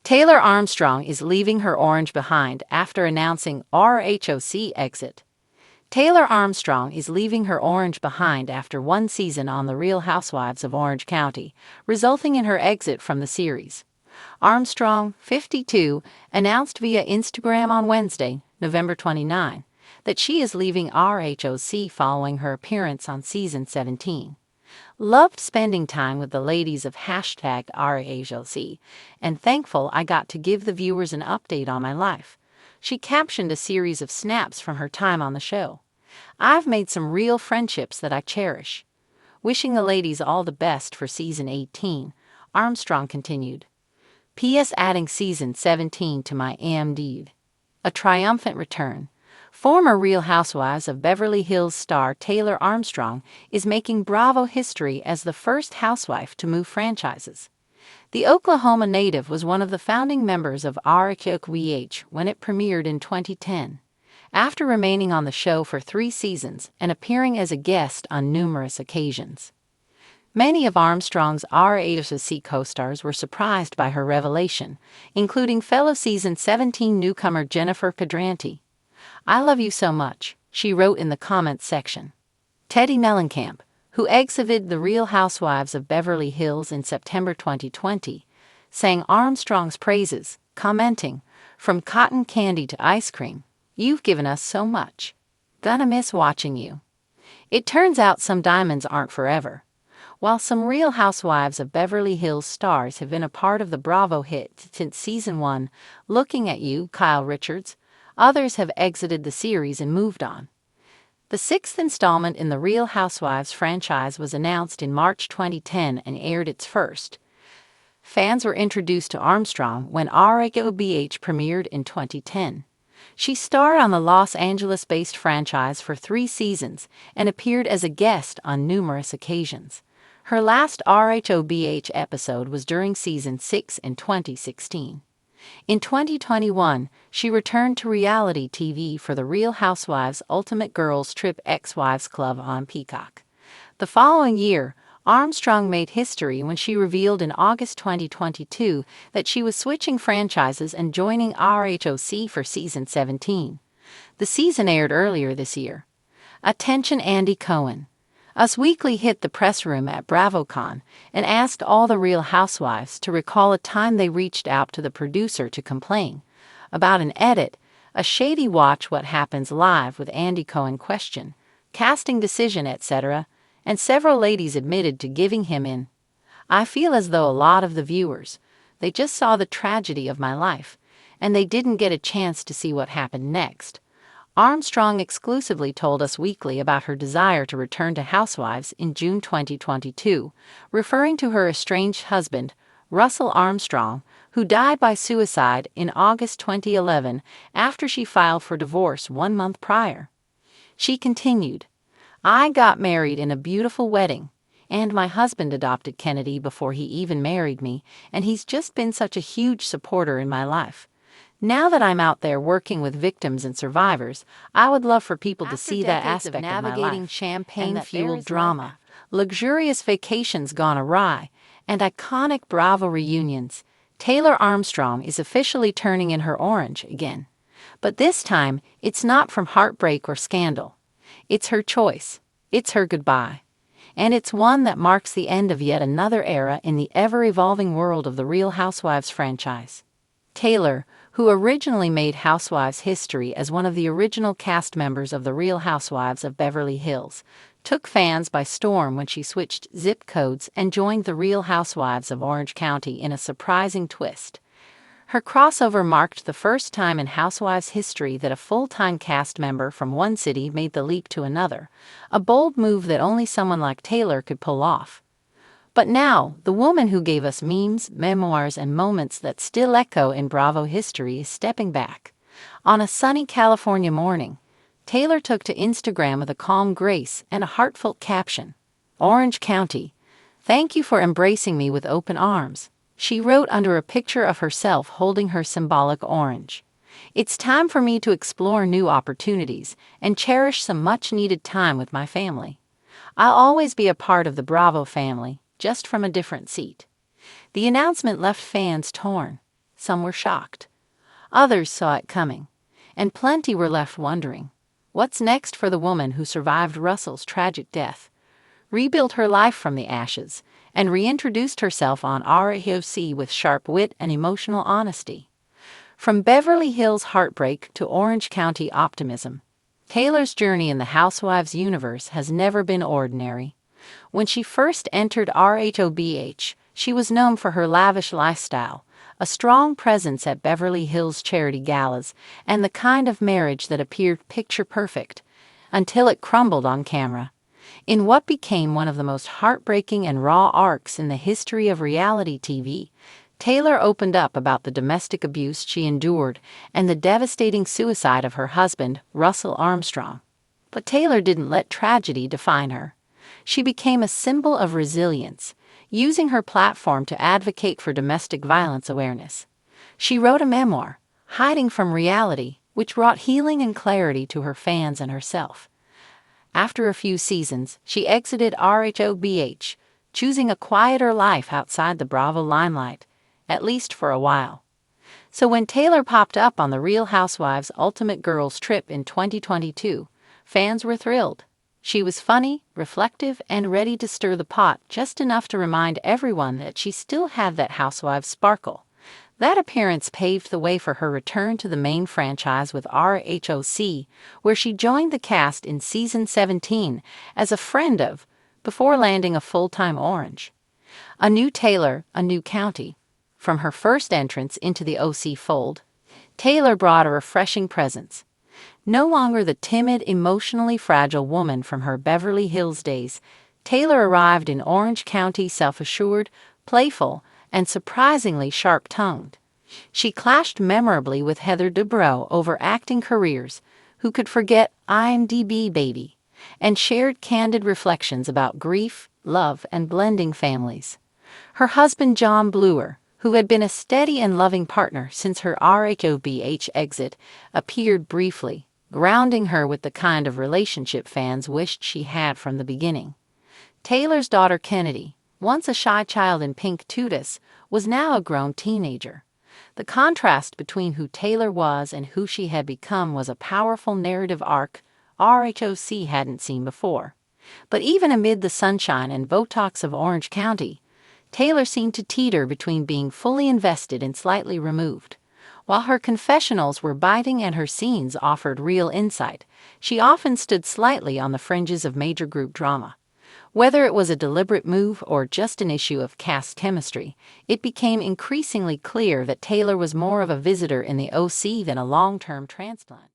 Taylor Armstrong is leaving her orange behind after announcing RHOC exit. Taylor Armstrong is leaving her orange behind after one season on The Real Housewives of Orange County, resulting in her exit from the series. Armstrong, 52, announced via Instagram on Wednesday, November 29, that she is leaving RHOC following her appearance on season 17. Loved spending time with the ladies of #RHOC, and thankful I got to give the viewers an update on my life. She captioned a series of snaps from her time on the show. I've made some real friendships that I cherish. Wishing the ladies all the best for season 18, Armstrong continued. P.S. adding season 17 to my AMD. A triumphant return. Former Real Housewives of Beverly Hills star Taylor Armstrong is making Bravo history as the first housewife to move franchises. The Oklahoma native was one of the founding members of RHOC when it premiered in 2010. After remaining on the show for 3 seasons and appearing as a guest on numerous occasions. Many of Armstrong's RHOC co-stars were surprised by her revelation, including fellow season 17 newcomer Jennifer Cadranti. "I love you so much," she wrote in the comments section. Teddy Mellencamp, who exited The Real Housewives of Beverly Hills in September 2020, sang Armstrong's praises, commenting, "From cotton candy to ice cream, you've given us so much. Gonna miss watching you." It turns out some diamonds aren't forever. While some Real Housewives of Beverly Hills stars have been a part of the Bravo hit since season 1, Looking at You, Kyle Richards, others have exited the series and moved on. The 6th installment in the Real Housewives franchise was announced in March 2010 and aired its first. Fans were introduced to Armstrong when RHOC premiered in 2010. She starred on the Los Angeles-based franchise for 3 seasons and appeared as a guest on numerous occasions. Her last RHOC episode was during season 6 in 2016. In 2021, she returned to reality TV for The Real Housewives Ultimate Girls Trip Ex-Wives Club on Peacock. The following year, Armstrong made history when she revealed in August 2022 that she was switching franchises and joining RHOC for season 17. The season aired earlier this year. Attention Andy Cohen. Us Weekly hit the press room at BravoCon and asked all the Real Housewives to recall a time they reached out to the producer to complain about an edit, a shady Watch What Happens Live with Andy Cohen question, casting decision, etc., and several ladies admitted to giving him in. "I feel as though a lot of the viewers, they just saw the tragedy of my life, and they didn't get a chance to see what happened next." Armstrong exclusively told Us Weekly about her desire to return to Housewives in June 2022, referring to her estranged husband, Russell Armstrong, who died by suicide in August 2011 after she filed for divorce 1 month prior. She continued, "I got married in a beautiful wedding, and my husband adopted Kennedy before he even married me, and he's just been such a huge supporter in my life. Now that I'm out there working with victims and survivors, I would love for people to see that aspect of my life." Navigating champagne-fueled drama, luxurious vacations gone awry, and iconic Bravo reunions, Taylor Armstrong is officially turning in her orange again. But this time, it's not from heartbreak or scandal. It's her choice. It's her goodbye. And it's one that marks the end of yet another era in the ever-evolving world of the Real Housewives franchise. Taylor, who originally made Housewives history as one of the original cast members of The Real Housewives of Beverly Hills, took fans by storm when she switched zip codes and joined The Real Housewives of Orange County in a surprising twist. Her crossover marked the first time in Housewives history that a full-time cast member from one city made the leap to another, a bold move that only someone like Taylor could pull off. But now, the woman who gave us memes, memoirs, and moments that still echo in Bravo history is stepping back. On a sunny California morning, Taylor took to Instagram with a calm grace and a heartfelt caption. "Orange County, thank you for embracing me with open arms," she wrote under a picture of herself holding her symbolic orange. "It's time for me to explore new opportunities and cherish some much-needed time with my family. I'll always be a part of the Bravo family, just from a different seat." The announcement left fans torn. Some were shocked. Others saw it coming. And plenty were left wondering, what's next for the woman who survived Russell's tragic death, rebuilt her life from the ashes, and reintroduced herself on RHOC with sharp wit and emotional honesty? From Beverly Hills heartbreak to Orange County optimism, Taylor's journey in the Housewives universe has never been ordinary. When she first entered RHOBH, she was known for her lavish lifestyle, a strong presence at Beverly Hills charity galas, and the kind of marriage that appeared picture-perfect, until it crumbled on camera. In what became one of the most heartbreaking and raw arcs in the history of reality TV, Taylor opened up about the domestic abuse she endured and the devastating suicide of her husband, Russell Armstrong. But Taylor didn't let tragedy define her. She became a symbol of resilience, using her platform to advocate for domestic violence awareness. She wrote a memoir, Hiding from Reality, which brought healing and clarity to her fans and herself. After a few seasons, she exited RHOBH, choosing a quieter life outside the Bravo limelight, at least for a while. So when Taylor popped up on The Real Housewives' Ultimate Girls Trip in 2022, fans were thrilled. She was funny, reflective, and ready to stir the pot just enough to remind everyone that she still had that housewives sparkle. That appearance paved the way for her return to the main franchise with RHOC, where she joined the cast in season 17 as a friend of, before landing a full-time Orange. A new Taylor, a new county. From her first entrance into the OC fold, Taylor brought a refreshing presence. No longer the timid, emotionally fragile woman from her Beverly Hills days, Taylor arrived in Orange County self-assured, playful, and surprisingly sharp-tongued. She clashed memorably with Heather Dubrow over acting careers, who could forget IMDb Baby, and shared candid reflections about grief, love, and blending families. Her husband John Bluer, who had been a steady and loving partner since her RHOBH exit, appeared briefly, grounding her with the kind of relationship fans wished she had from the beginning. Taylor's daughter Kennedy, once a shy child in pink tutus, was now a grown teenager. The contrast between who Taylor was and who she had become was a powerful narrative arc RHOC hadn't seen before. But even amid the sunshine and Botox of Orange County, Taylor seemed to teeter between being fully invested and slightly removed. While her confessionals were biting and her scenes offered real insight, she often stood slightly on the fringes of major group drama. Whether it was a deliberate move or just an issue of cast chemistry, it became increasingly clear that Taylor was more of a visitor in the OC than a long-term transplant.